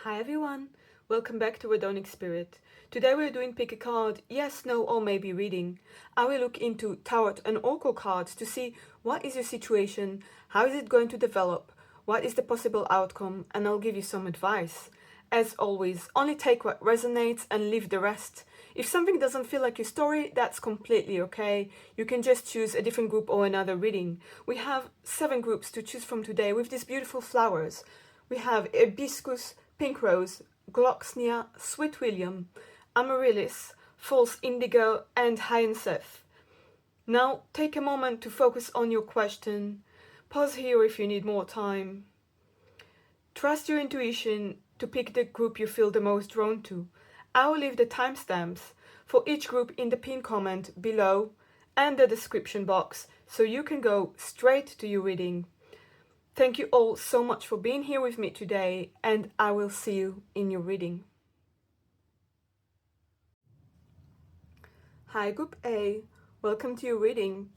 Hi everyone, welcome back to Redonic Spirit. Today we're doing pick a card, yes, no or maybe reading. I will look into tarot and oracle cards to see what is your situation, how is it going to develop, what is the possible outcome, and I'll give you some advice. As always, only take what resonates and leave the rest. If something doesn't feel like your story, that's completely okay. You can just choose a different group or another reading. We have 7 groups to choose from today with these beautiful flowers. We have Hibiscus, Pink Rose, Gloxinia, Sweet William, Amaryllis, False Indigo, and Hyacinth. Now take a moment to focus on your question. Pause here if you need more time. Trust your intuition to pick the group you feel the most drawn to. I will leave the timestamps for each group in the pinned comment below and the description box so you can go straight to your reading. Thank you all so much for being here with me today, and I will see you in your reading. Hi Group A, welcome to your reading.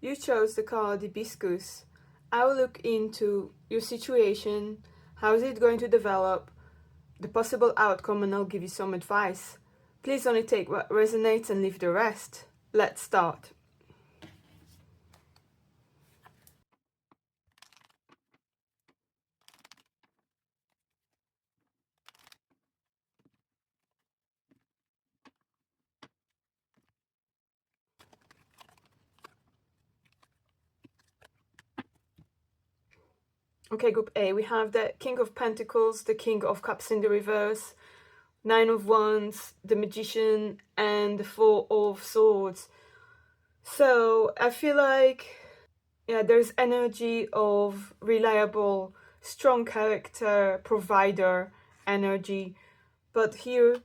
You chose the card Hibiscus. I will look into your situation, how is it going to develop, the possible outcome, and I'll give you some advice. Please only take what resonates and leave the rest. Let's start. Okay, Group A, we have the King of Pentacles, the King of Cups in the reverse, Nine of Wands, the Magician, and the Four of Swords. So I feel like, there's energy of reliable, strong character, provider energy. But here,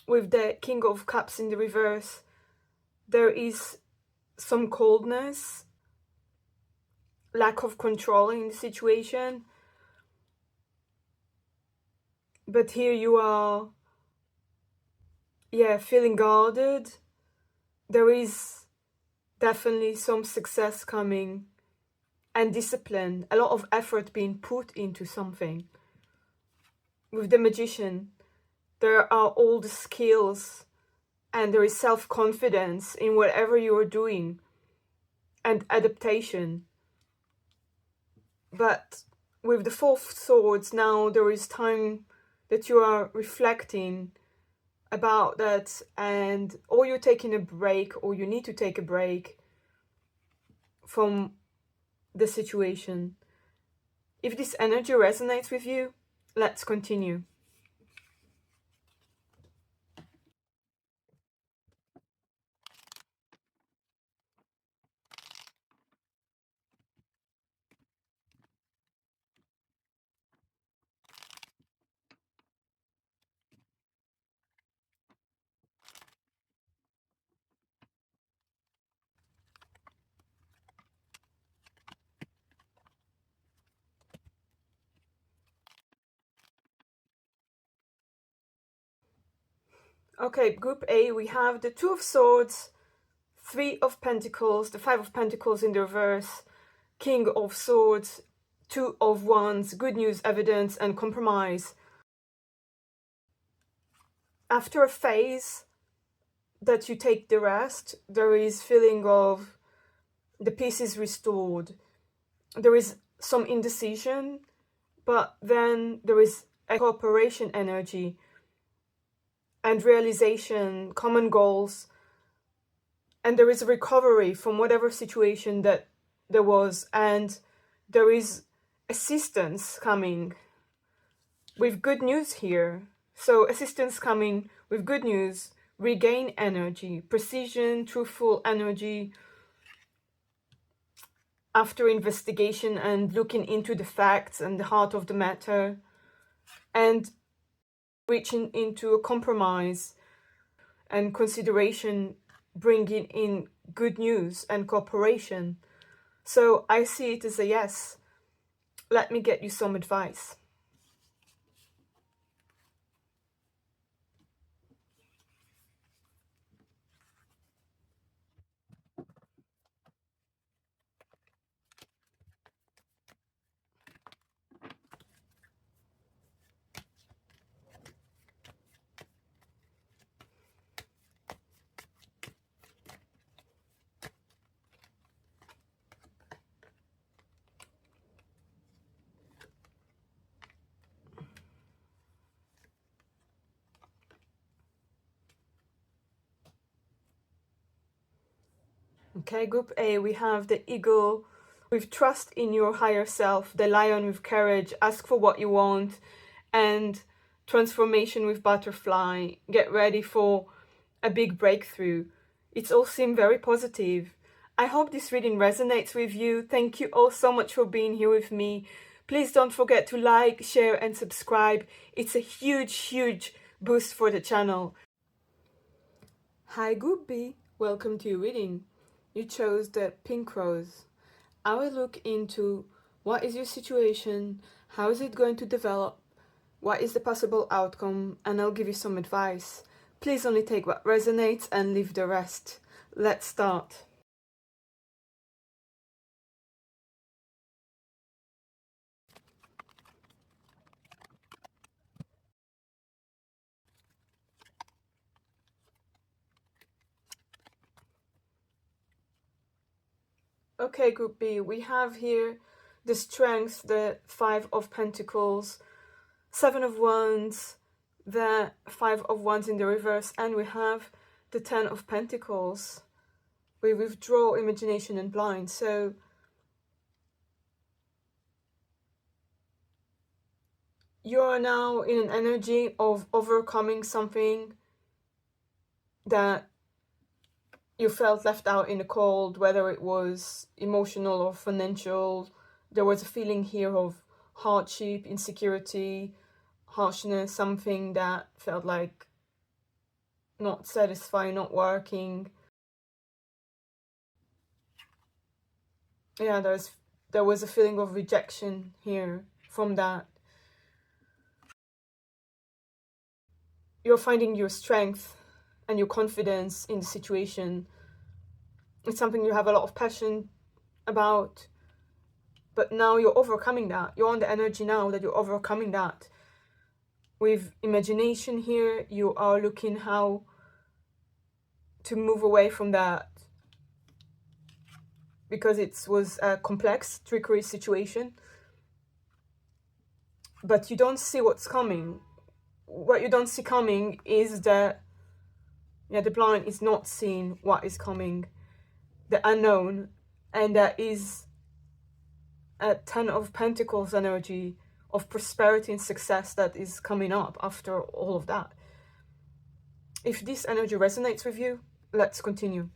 with the King of Cups in the reverse, there is some coldness, lack of control in the situation. But here you are, feeling guarded. There is definitely some success coming and discipline, a lot of effort being put into something. With the Magician, there are all the skills and there is self-confidence in whatever you are doing and adaptation. But with the Four of Swords, now there is time that you are reflecting about that, and or you're taking a break, or you need to take a break from the situation. If this energy resonates with you, let's continue. Okay, Group A, we have the Two of Swords, Three of Pentacles, the Five of Pentacles in the reverse, King of Swords, Two of Wands, good news, evidence, and compromise. After a phase that you take the rest, there is feeling of the peace is restored. There is some indecision, but then there is a cooperation energy and realization, common goals, and there is a recovery from whatever situation that there was, and there is assistance coming with good news here. So assistance coming with good news, regain energy, precision, truthful energy, after investigation and looking into the facts and the heart of the matter, and reaching into a compromise and consideration, bringing in good news and cooperation. So I see it as a yes. Let me get you some advice. Okay, group A, we have the eagle with trust in your higher self, the lion with courage, ask for what you want, and transformation with butterfly, get ready for a big breakthrough. It's all seemed very positive. I hope this reading resonates with you. Thank you all so much for being here with me. Please don't forget to like, share, and subscribe. It's a huge boost for the channel. Hi Group B, welcome to your reading. You chose the pink rose. I will look into what is your situation, how is it going to develop, what is the possible outcome, and I'll give you some advice. Please only take what resonates and leave the rest. Let's start. Okay, Group B, we have here the Strength, the Five of Pentacles, Seven of Wands, the Five of Wands in the reverse, and we have the Ten of Pentacles. We withdraw imagination and blind. So you are now in an energy of overcoming something that you felt left out in the cold, whether it was emotional or financial. There was a feeling here of hardship, insecurity, harshness, something that felt like not satisfying, not working. Yeah, there was a feeling of rejection here from that. You're finding your strength and your confidence in the situation. It's something you have a lot of passion about, but now you're overcoming that. You're on the energy now that you're overcoming that. With imagination here, you are looking how to move away from that, because it was a complex, trickery situation. But you don't see what's coming. What you don't see coming is that the blind is not seeing what is coming, the unknown, and that is a Ten of Pentacles energy of prosperity and success that is coming up after all of that. If this energy resonates with you, let's continue.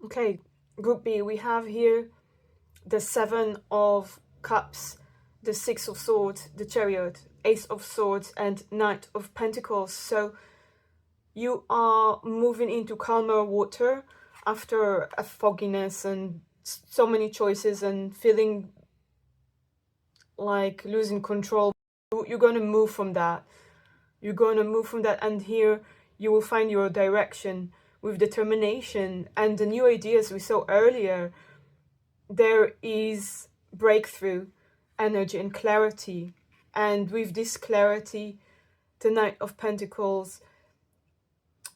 Okay, Group B, we have here the Seven of Cups, the Six of Swords, the Chariot, Ace of Swords, and Knight of Pentacles. So you are moving into calmer water after a fogginess and so many choices and feeling like losing control. You're going to move from that. You're going to move from that, and here you will find your direction with determination and the new ideas we saw earlier. There is breakthrough energy and clarity, and with this clarity, the Knight of Pentacles,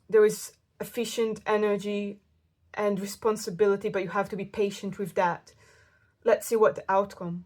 there is efficient energy and responsibility, but you have to be patient with that. Let's see what the outcome.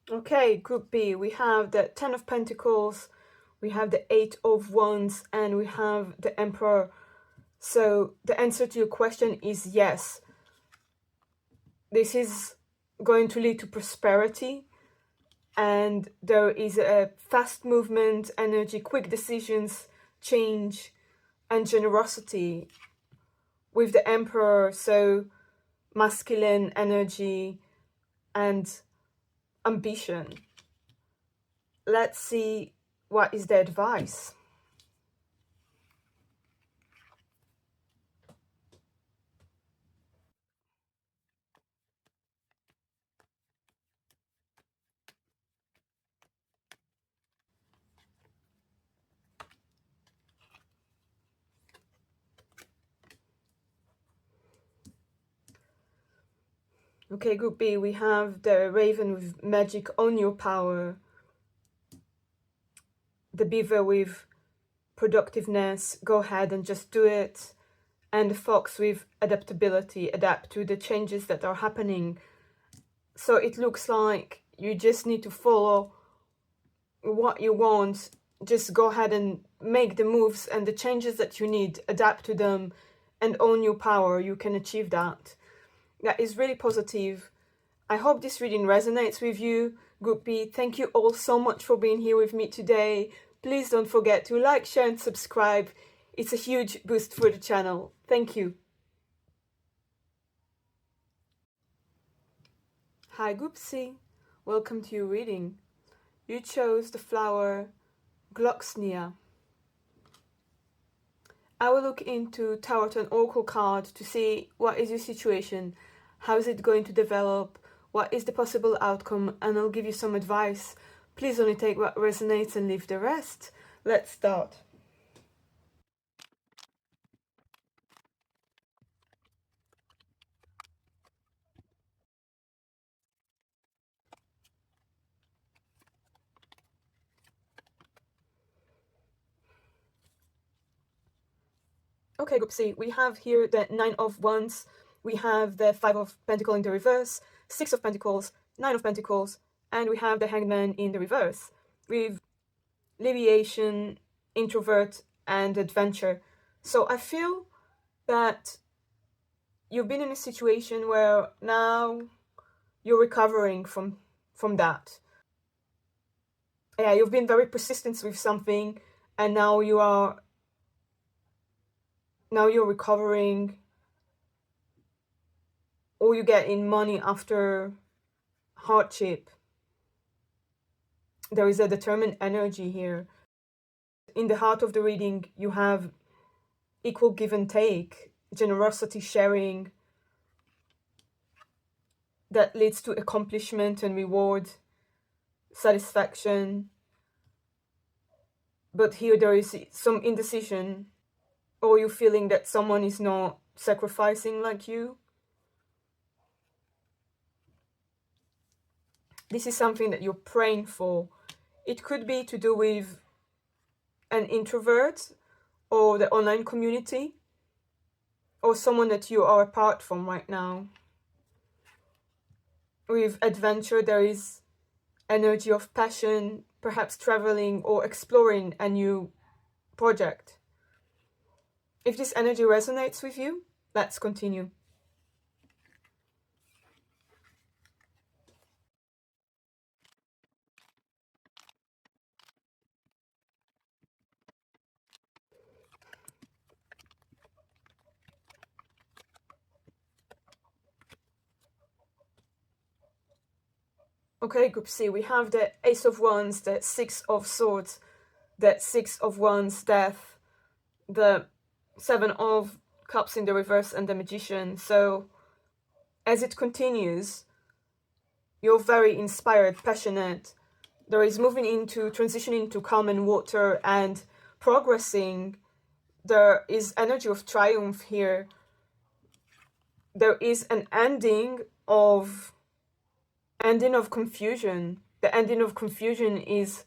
Okay, Group B, we have the Ten of Pentacles, we have the Eight of Wands, and we have the Emperor. So the answer to your question is yes. This is going to lead to prosperity, and there is a fast movement, energy, quick decisions, change, and generosity with the Emperor, so masculine energy and ambition. Let's see what is the advice. Okay, group B, we have the Raven with magic on your power, the Beaver with productiveness, go ahead and just do it, and the Fox with adaptability, adapt to the changes that are happening. So it looks like you just need to follow what you want, just go ahead and make the moves and the changes that you need, adapt to them, and own your power. You can achieve that. That is really positive. I hope this reading resonates with you. Group B, thank you all so much for being here with me today. Please don't forget to like, share, and subscribe. It's a huge boost for the channel. Thank you. Hi, Group C. Welcome to your reading. You chose the flower Gloxinia. I will look into Tarot and Oracle card to see what is your situation, how is it going to develop, what is the possible outcome, and I'll give you some advice. Please only take what resonates and leave the rest. Let's start. Okay, group C, we have here the Nine of Wands, we have the Five of Pentacles in the reverse, Six of Pentacles, Nine of Pentacles, and we have the Hangman in the reverse, with alleviation, introvert, and adventure. So I feel that you've been in a situation where now you're recovering from that. Yeah, you've been very persistent with something, and now you're recovering, or you get in money after hardship. There is a determined energy here. In the heart of the reading, you have equal give and take, generosity, sharing, that leads to accomplishment and reward, satisfaction. But here there is some indecision, or you feeling that someone is not sacrificing like you. This is something that you're praying for. It could be to do with an introvert or the online community, or someone that you are apart from right now. With adventure, there is energy of passion, perhaps traveling or exploring a new project. If this energy resonates with you, let's continue. Okay, group C, we have the Ace of Wands, the Six of Swords, the Six of Wands, Death, the Seven of Cups in the reverse, and the Magician. So as it continues, you're very inspired, passionate. There is moving into, transitioning into calm and water and progressing. There is energy of triumph here. There is an ending of confusion. The ending of confusion is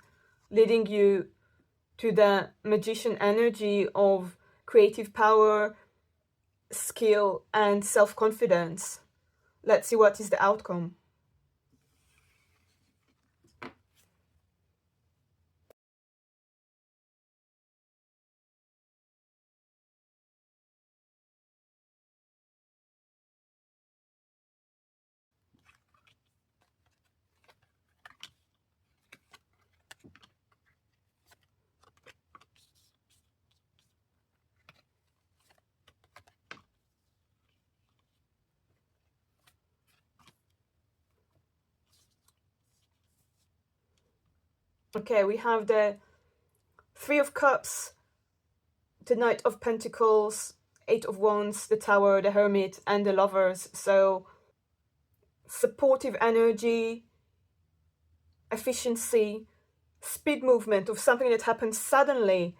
leading you to the magician energy of creative power, skill, and self-confidence. Let's see what is the outcome. Okay, we have the Three of Cups, the Knight of Pentacles, Eight of Wands, the Tower, the Hermit, and the Lovers. So supportive energy, efficiency, speed movement of something that happens suddenly,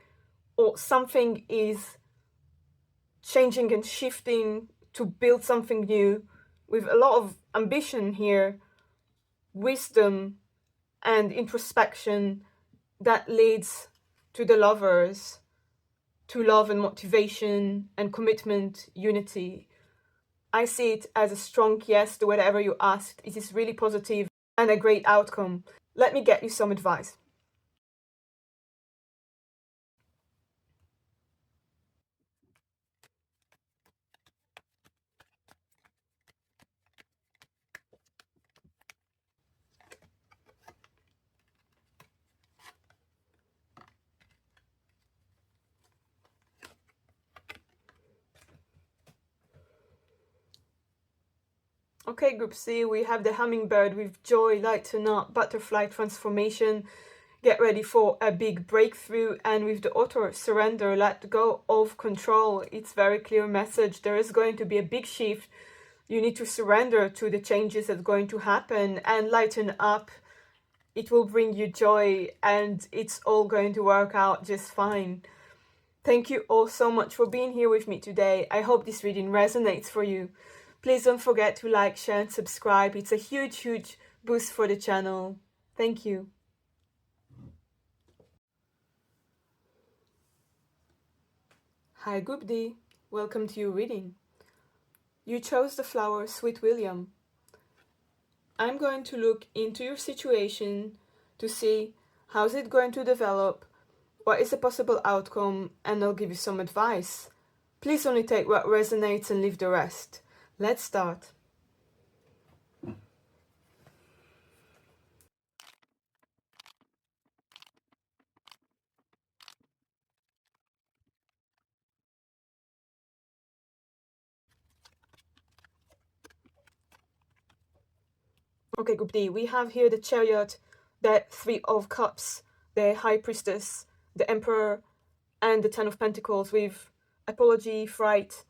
or something is changing and shifting to build something new, with a lot of ambition here, wisdom and introspection that leads to the Lovers, to love and motivation and commitment, unity. I see it as a strong yes to whatever you asked. It is really positive and a great outcome. Let me get you some advice. Okay, Group C, we have the hummingbird with joy, lighten up, butterfly transformation, get ready for a big breakthrough, and with the author, surrender, let go of control. It's very clear message. There is going to be a big shift. You need to surrender to the changes that's going to happen and lighten up. It will bring you joy and it's all going to work out just fine. Thank you all so much for being here with me today. I hope this reading resonates for you. Please don't forget to like, share and subscribe. It's a huge boost for the channel. Thank you. Hi Group D, welcome to your reading. You chose the flower Sweet William. I'm going to look into your situation to see how's it going to develop, what is the possible outcome, and I'll give you some advice. Please only take what resonates and leave the rest. Let's start. Okay, Group D, we have here the Chariot, the Three of Cups, the High Priestess, the Emperor, and the Ten of Pentacles with apology, fright,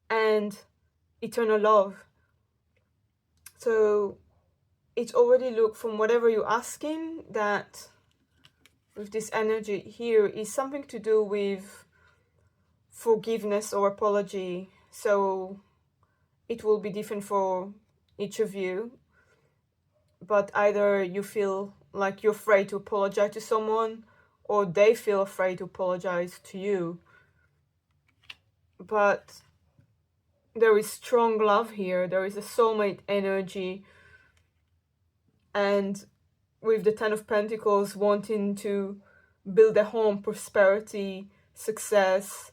and eternal love. So it already looked from whatever you're asking that with this energy here is something to do with forgiveness or apology. So it will be different for each of you, but either you feel like you're afraid to apologize to someone or they feel afraid to apologize to you. But there is strong love here, there is a soulmate energy, and with the Ten of Pentacles wanting to build a home, prosperity, success,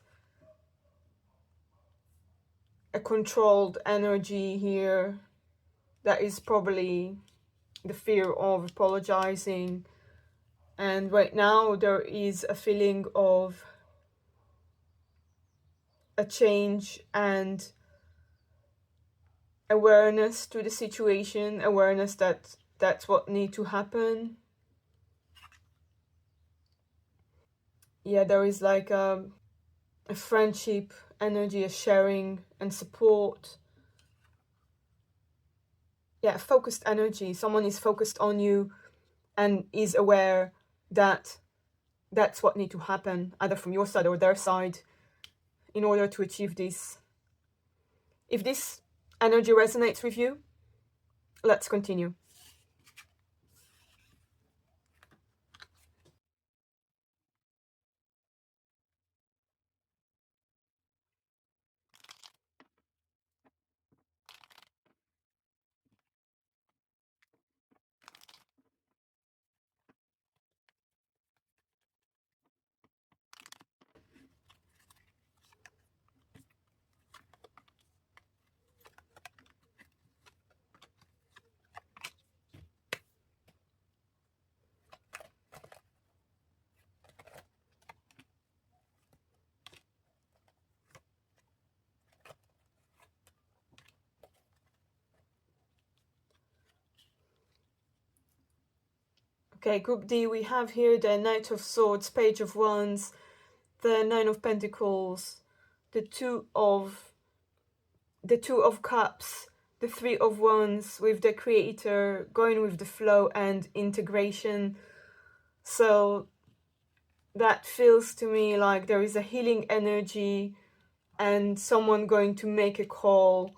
a controlled energy here, that is probably the fear of apologizing. And right now there is a feeling of a change and awareness to the situation, awareness that that's what need to happen. Yeah, there is like a friendship energy, a sharing and support. Yeah, focused energy. Someone is focused on you and is aware that that's what need to happen, either from your side or their side, in order to achieve this. If this energy resonates with you, let's continue. Okay, Group D, we have here the Knight of Swords, Page of Wands, the Nine of Pentacles, the Two of Cups, the Three of Wands with the Creator, going with the flow and integration. So that feels to me like there is a healing energy and someone going to make a call.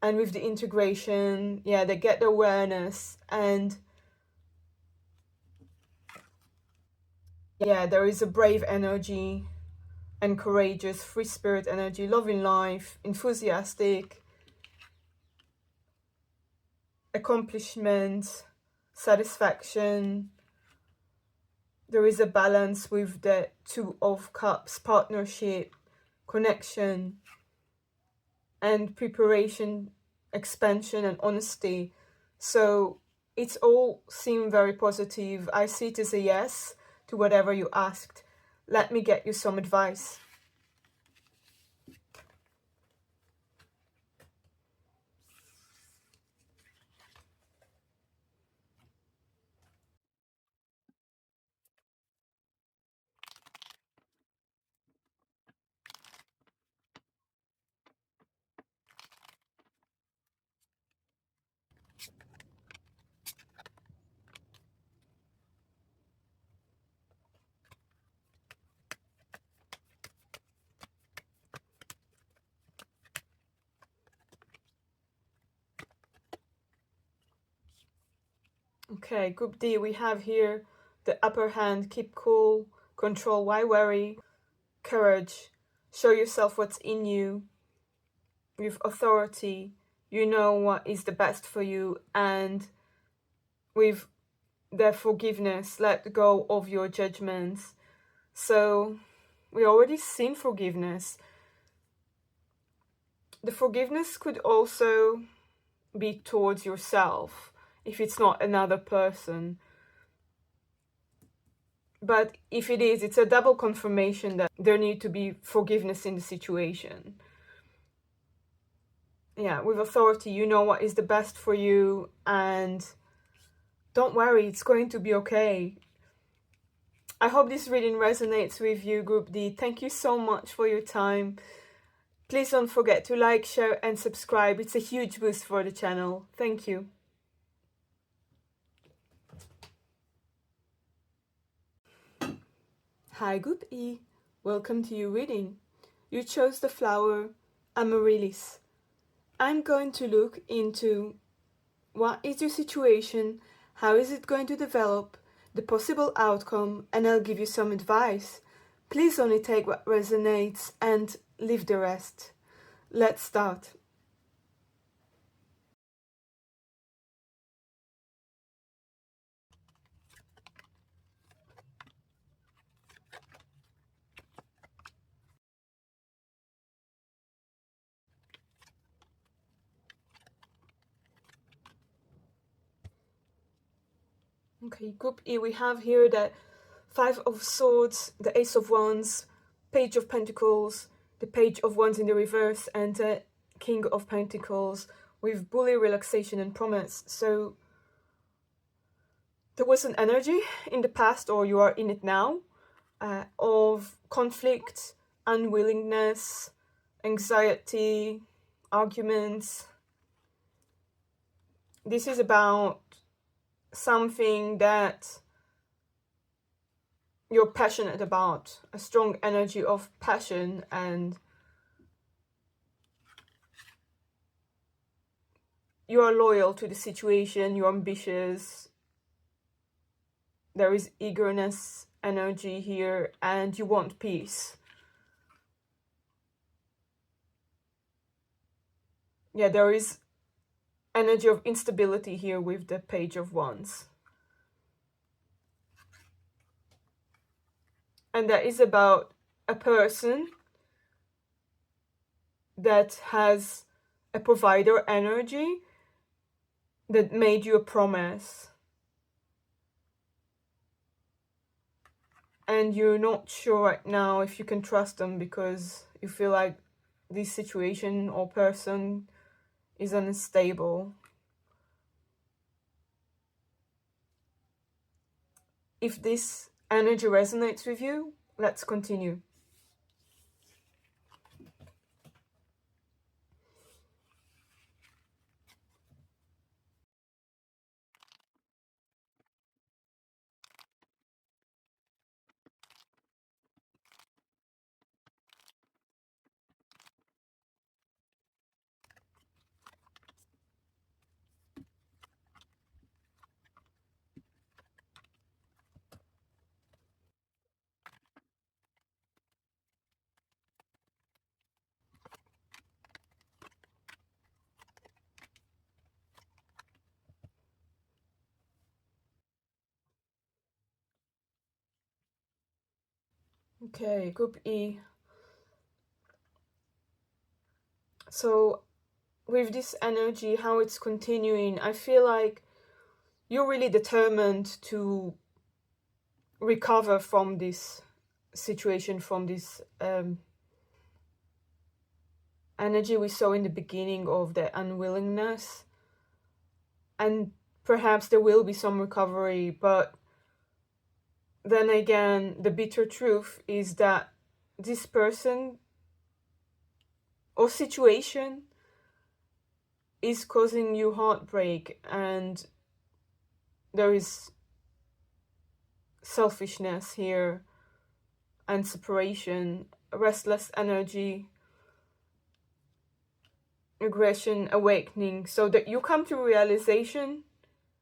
And with the integration, yeah, they get the awareness, and yeah, there is a brave energy and courageous, free spirit energy, loving life, enthusiastic, accomplishment, satisfaction. There is a balance with the Two of Cups, partnership, connection, and preparation, expansion, and honesty. So it's all seem very positive. I see it as a yes to whatever you asked. Let me get you some advice. Okay, Group D, we have here the upper hand, keep cool, control, why worry, courage, show yourself what's in you, with authority, you know what is the best for you, and with the forgiveness, let go of your judgments. So we already seen forgiveness. The forgiveness could also be towards yourself if it's not another person. But if it is, it's a double confirmation that there need to be forgiveness in the situation. Yeah, with authority, you know what is the best for you, and don't worry, it's going to be okay. I hope this reading resonates with you, Group D. Thank you so much for your time. Please don't forget to like, share, and subscribe. It's a huge boost for the channel. Thank you. Hi, Group E. Welcome to your reading. You chose the flower Amaryllis. I'm going to look into what is your situation, how is it going to develop, the possible outcome, and I'll give you some advice. Please only take what resonates and leave the rest. Let's start. Okay, Group E, we have here the Five of Swords, the Ace of Wands, Page of Pentacles, the Page of Wands in the reverse, and the King of Pentacles with bully, relaxation, and promise. So there was an energy in the past, or you are in it now, of conflict, unwillingness, anxiety, arguments. This is about something that you're passionate about, a strong energy of passion, and you are loyal to the situation, you're ambitious, there is eagerness, energy here, and you want peace. Yeah, there is energy of instability here with the Page of Wands. And that is about a person that has a provider energy that made you a promise. And you're not sure right now if you can trust them because you feel like this situation or person is unstable. If this energy resonates with you, let's continue. Okay, group E. So with this energy, how it's continuing, I feel like you're really determined to recover from this situation, from this energy we saw in the beginning of the unwillingness. And perhaps there will be some recovery, but then again, the bitter truth is that this person or situation is causing you heartbreak, and there is selfishness here and separation, restless energy, aggression, awakening, so that you come to realization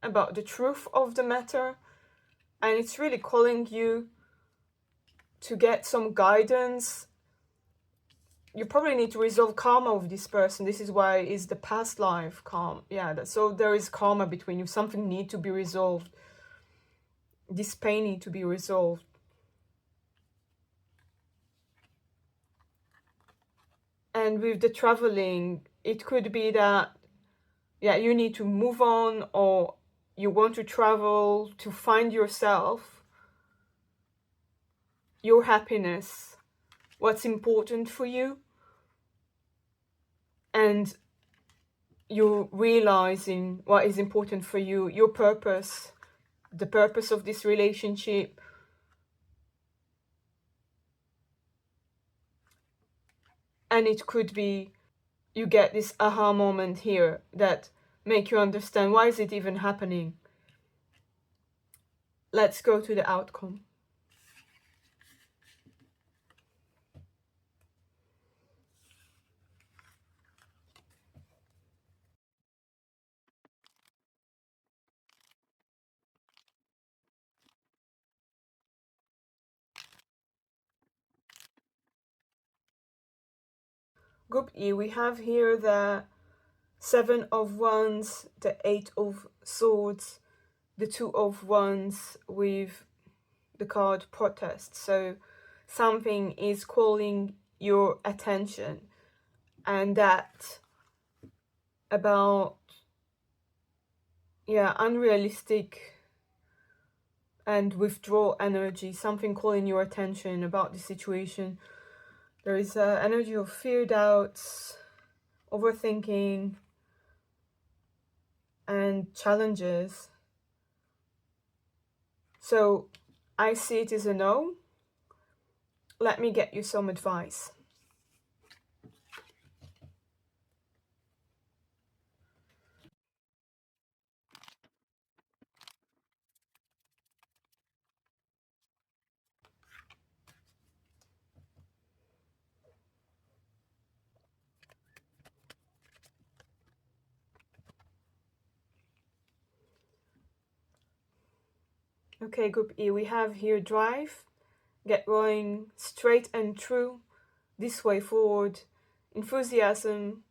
about the truth of the matter, and it's really calling you to get some guidance. You probably need to resolve karma with this person. This is why is the past life karma. Yeah, so there is karma between you. Something need to be resolved. This pain need to be resolved. And with the traveling, it could be that, yeah, you need to move on, or you want to travel to find yourself, your happiness, what's important for you, and you're realizing what is important for you, your purpose, the purpose of this relationship. And it could be you get this aha moment here that make you understand why is it even happening. Let's go to the outcome. Group E, we have here the 7 of Wands, the 8 of Swords, the 2 of Wands with the card Protest. So something is calling your attention, and that about, yeah, unrealistic and withdraw energy, something calling your attention about the situation. There is an energy of fear, doubts, overthinking, and challenges. So I see it as a no. Let me get you some advice. Okay, group E, we have here drive, get going, straight and true, this way forward, enthusiasm,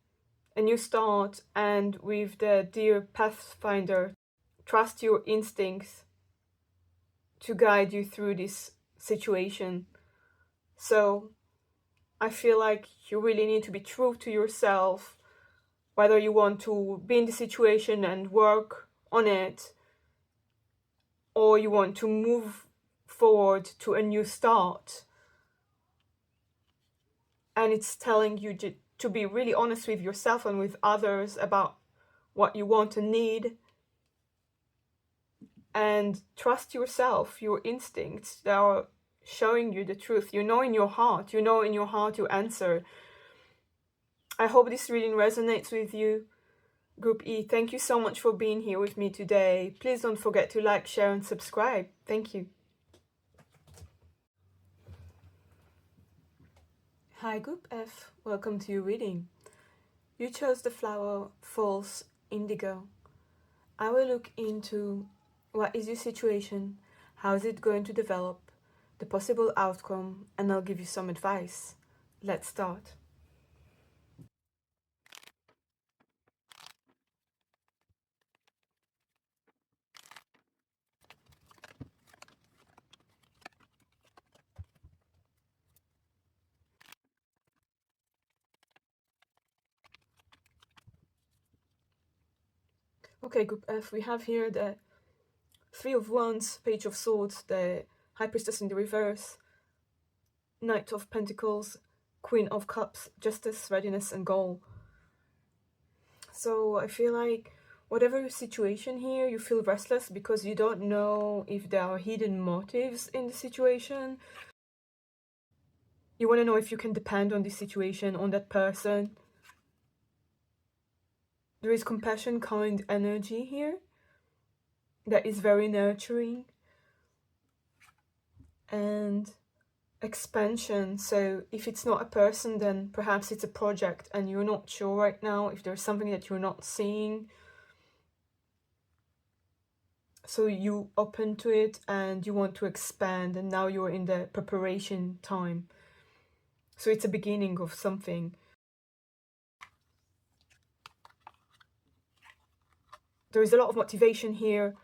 a new start, and with the dear Pathfinder, trust your instincts to guide you through this situation. So I feel like you really need to be true to yourself, whether you want to be in the situation and work on it, or you want to move forward to a new start. And it's telling you to be really honest with yourself and with others about what you want and need. and trust yourself, your instincts that are showing you the truth. You know in your heart, your answer. I hope this reading resonates with you. Group E, thank you so much for being here with me today. Please don't forget to like, share, and subscribe. Thank you. Hi, Group F. Welcome to your reading. You chose the flower False Indigo. I will look into what is your situation, how is it going to develop, the possible outcome, and I'll give you some advice. Let's start. Okay, Group F, we have here the Three of Wands, Page of Swords, the High Priestess in the reverse, Knight of Pentacles, Queen of Cups, Justice, Readiness, and Goal. So I feel like whatever your situation here, you feel restless because you don't know if there are hidden motives in the situation. You want to know if you can depend on this situation, on that person. There is compassion, kind energy here that is very nurturing. And expansion. So if it's not a person, then perhaps it's a project and you're not sure right now if there's something that you're not seeing. So you open to it and you want to expand, and now you're in the preparation time. So it's a beginning of something. There is a lot of motivation here.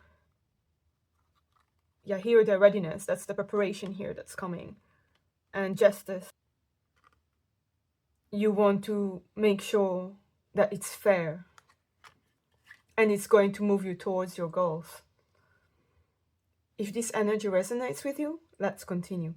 Yeah, here the readiness, that's the preparation here that's coming. And justice. You want to make sure that it's fair and it's going to move you towards your goals. If this energy resonates with you, let's continue.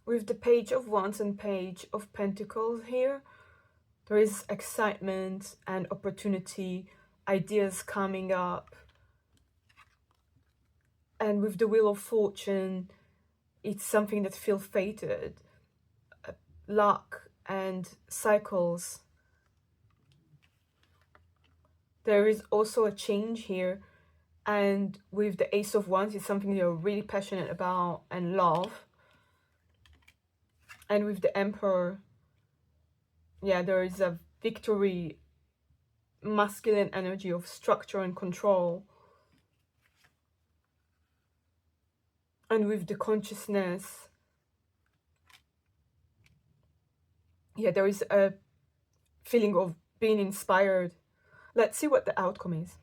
With the Page of Wands and Page of Pentacles here, there is excitement and opportunity, ideas coming up. And with the Wheel of Fortune, it's something that feels fated. Luck and cycles. There is also a change here. And with the Ace of Wands, it's something you're really passionate about and love. And with the Emperor, yeah, there is a victory, masculine energy of structure and control. And with the consciousness, yeah, there is a feeling of being inspired. Let's see what the outcome is.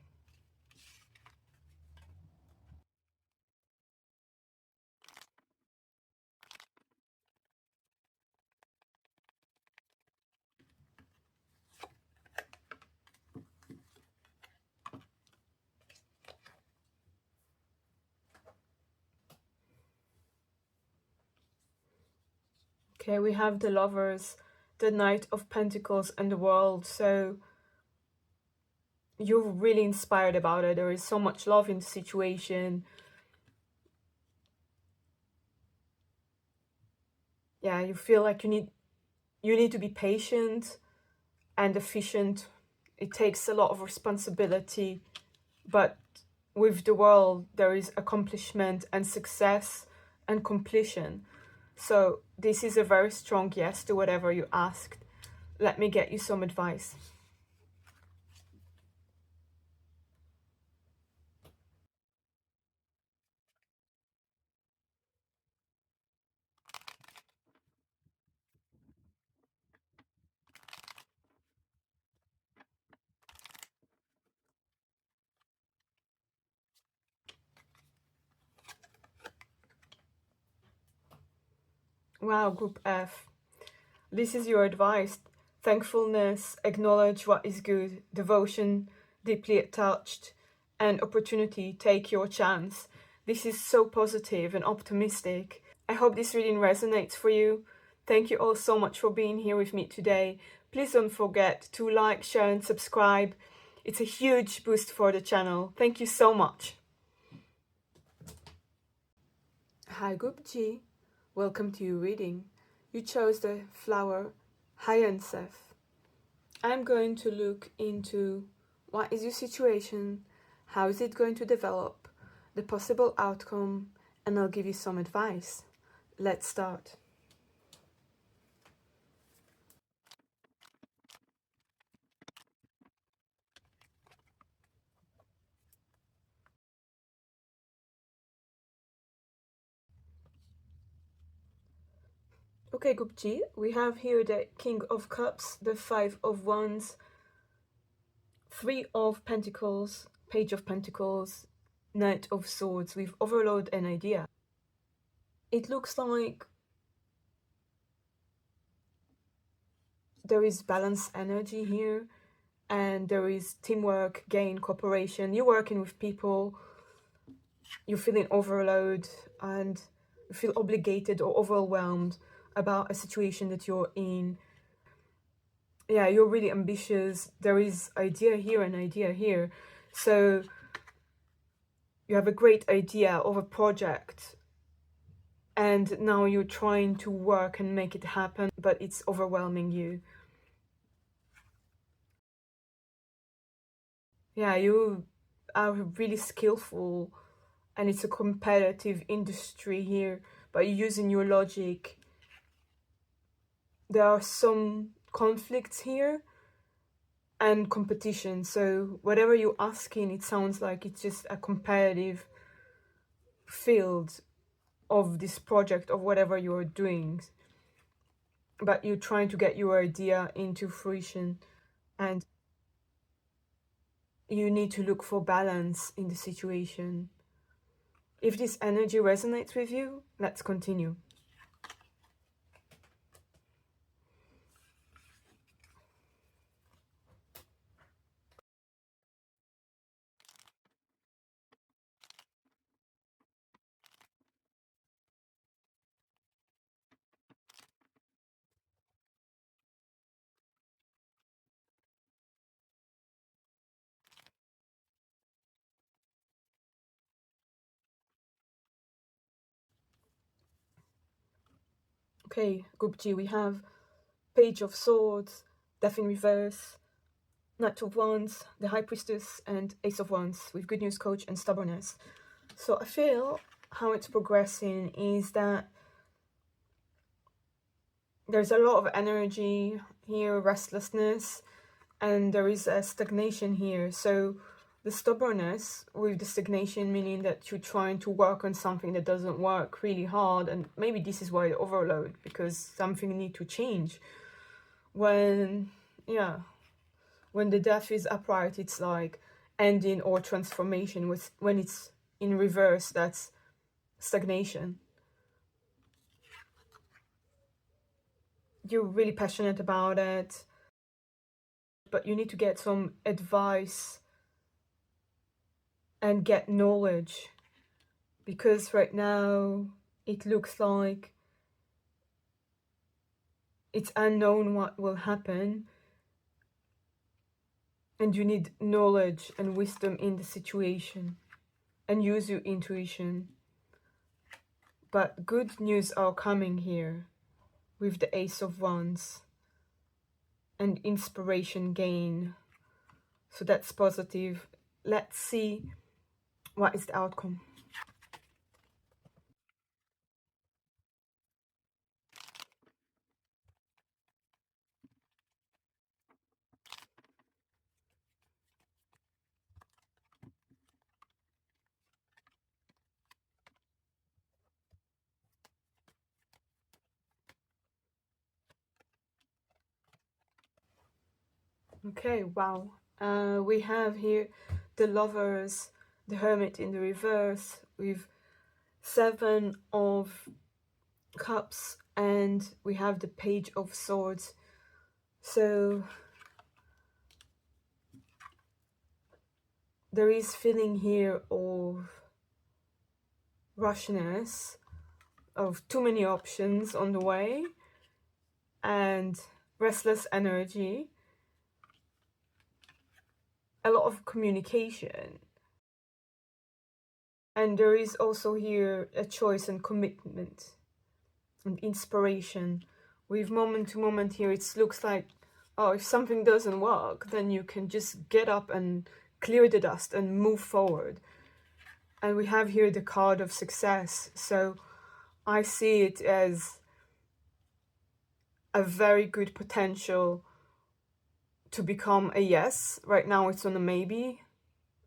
Okay, we have the Lovers, the Knight of Pentacles, and the World. So you're really inspired about it. There is so much love in the situation. Yeah, you feel like you need to be patient and efficient. It takes a lot of responsibility, but with the World there is accomplishment and success and completion. So this is a very strong yes to whatever you asked. Let me get you some advice. Wow, Group F. This is your advice. thankfulness, acknowledge what is good, devotion, deeply attached, and opportunity, take your chance. This is so positive and optimistic. I hope this reading resonates for you. Thank you all so much for being here with me today. Please don't forget to like, share, and subscribe. It's a huge boost for the channel. Thank you so much. Hi Group G, welcome to your reading. You chose the flower Hyacinth. I'm going to look into what is your situation, how is it going to develop, the possible outcome, and I'll give you some advice. Let's start. Okay, Group G, we have here the King of Cups, the Five of Wands, Three of Pentacles, Page of Pentacles, Knight of Swords with Overload and Idea. It looks like there is balanced energy here, and there is teamwork, gain, cooperation. You're working with people, you're feeling overload, and you feel obligated or overwhelmed about a situation that you're in. Yeah, you're really ambitious. There is idea here and idea here. So you have a great idea of a project, and now you're trying to work and make it happen, but it's overwhelming you. Yeah, you are really skillful, and it's a competitive industry here, but you're using your logic. There are some conflicts here and competition, so whatever you're asking, it sounds like it's just a competitive field of this project, of whatever you're doing, but you're trying to get your idea into fruition, and you need to look for balance in the situation. If this energy resonates with you, let's continue. Okay, Group G, we have Page of Swords, Death in Reverse, Knight of Wands, the High Priestess, and Ace of Wands with Good News Coach and Stubbornness. So I feel how it's progressing is that there's a lot of energy here, restlessness, and there is a stagnation here. So the stubbornness with the stagnation, meaning that you're trying to work on something that doesn't work really hard, and maybe this is why the overload, because something need to change. When the death is upright, it's like ending or transformation. When it's in reverse, that's stagnation. You're really passionate about it, but you need to get some advice and get knowledge, because right now it looks like it's unknown what will happen, and you need knowledge and wisdom in the situation and use your intuition. But good news are coming here with the Ace of Wands and inspiration gain, so that's positive. Let's see what is the outcome. Okay, wow. We have here the Lovers, the Hermit in the reverse with Seven of Cups, and we have the Page of Swords So there is feeling here of rushiness, of too many options on the way, and restless energy, a lot of communication. And there is also here a choice and commitment and inspiration. With moment to moment here, it looks like, oh, if something doesn't work, then you can just get up and clear the dust and move forward. And we have here the card of success. So I see it as a very good potential to become a yes. Right now it's on a maybe,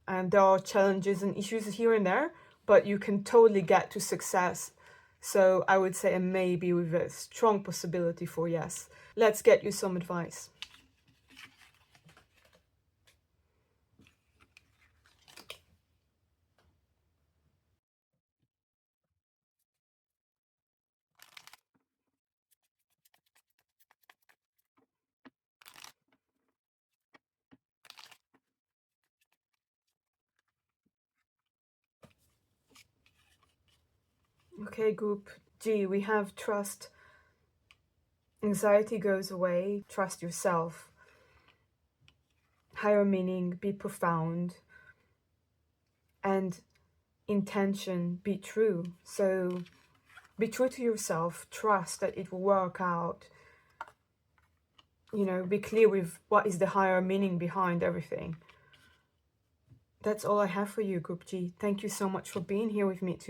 and there are challenges and issues here and there, but you can totally get to success. So I would say a maybe with a strong possibility for yes. Let's get you some advice. Okay, group G, we have trust. Anxiety goes away. Trust yourself. Higher meaning, be profound. And intention, be true. So be true to yourself. Trust that it will work out. You know, be clear with what is the higher meaning behind everything. That's all I have for you, Group G. Thank you so much for being here with me today.